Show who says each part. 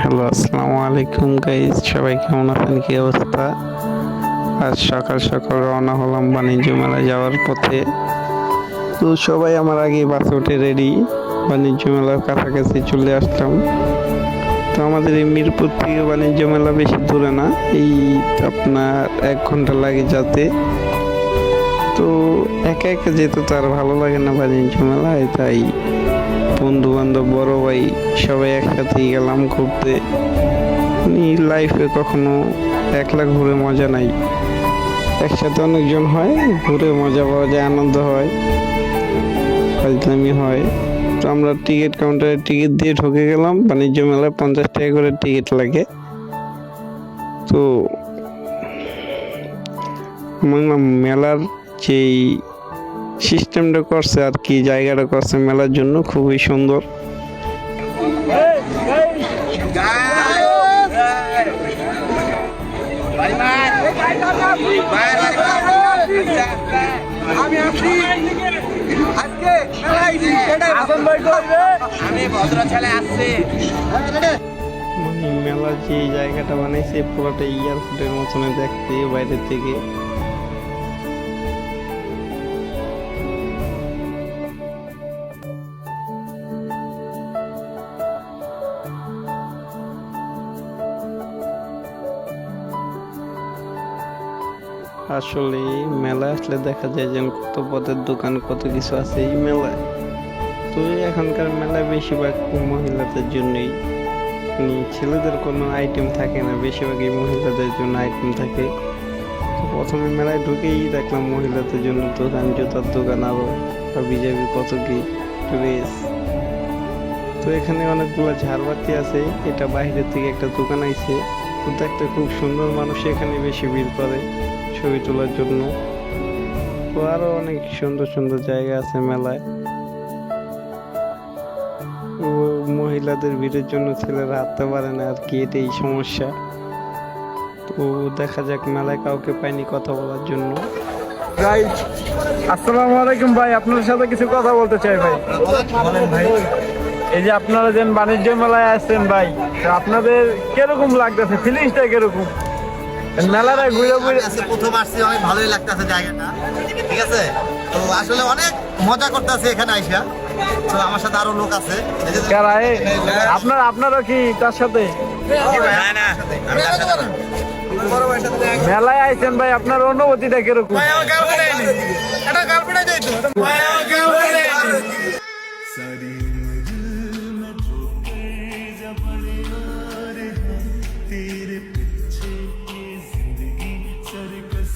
Speaker 1: Hello, আসসালামু আলাইকুম guys. সবাই কেমন আছেন? কি অবস্থা? আজ সকাল সকাল রওনা হলাম বাণিজ্য মেলায় যাওয়ার পথে। তো সবাই আমার আগে বাসে উঠে রেডি। বাণিজ্য মেলার কাছাকাছি চলে আসলাম। তো আমাদের এই মিরপুর থেকে বাণিজ্য মেলা বেশি দূরে না, এই আপনার 1 ঘন্টা লাগে যেতে। তো একা একা যেতে তো আর ভালো লাগে না বাণিজ্য মেলায়, তাই বন্ধু বান্ধব বড় ভাই সবাই একসাথেই গেলাম ঘুরতে। লাইফে কখনো একলা ঘুরে মজা নাই, একসাথে অনেকজন হয়, ঘুরে মজা পাওয়া যায়, আনন্দ হয়, ফাজলামি হয়। তো আমরা টিকিট কাউন্টারে টিকিট দিয়ে ঢুকে গেলাম। বাণিজ্য মেলায় 50 টাকা করে টিকিট লাগে। তো মেলার যেই সিস্টেমটা করছে আর কি, জায়গাটা করছে মেলার জন্য খুবই সুন্দর। মেলার যে জায়গাটা বানাইছে পুরোটা এয়ারপোর্টের মতনে দেখতে বাইরে থেকে। আসলে মেলায় আসলে দেখা যায় যে কত পদের দোকান, কত কিছু আছে এই মেলায়। তো এখনকার মেলায় বেশিরভাগ মহিলাদের জন্যই, ছেলেদের কোনো আইটেম থাকে না, বেশিরভাগই মহিলাদের জন্য আইটেম থাকে। তো প্রথমে মেলায় ঢুকেই দেখলাম মহিলাদের জন্য দোকান, জুতার দোকান, আরো বিজাবি কত কি ড্রেস। তো এখানে অনেকগুলো ঝাড়বাতি আছে, এটা বাইরের থেকে একটা দোকান আইছে। তো দেখতে খুব সুন্দর, মানুষ এখানে বেশি ভিড় করে ছবি তোলার জন্য। তো আরো অনেক সুন্দর সুন্দর জায়গা আছে মেলায়। মহিলাদের ভিড়ের জন্য ছেলেরা হাঁটতে পারে না আর কি, এটাই সমস্যা। তো দেখা যাক, মেলায় কাউকে পাইনি কথা বলার জন্য।
Speaker 2: আসসালামু আলাইকুম ভাই, আপনার সাথে কিছু কথা বলতে চাই ভাই। ভাই, এই যে আপনারা যে বাণিজ্য মেলায় আসছেন ভাই, তো আপনাদের কিরকম লাগতেছে, ফিলিংসটা কিরকম? মেলাটা ঘুরে ঘুরে
Speaker 3: প্রথম আসছি, অনেক ভালোই লাগতেছে জায়গাটা, ঠিক আছে। তো আসলে অনেক মজা করতেছে এখানে আইসা। তো আমার সাথে আরো লোক আছে।
Speaker 2: আপনারা কি তার সাথে মেলায় আইছেন ভাই, আপনার অনুভূতিটা কিরকম?
Speaker 4: तेरे पीछे ये जिंदगी सर्कस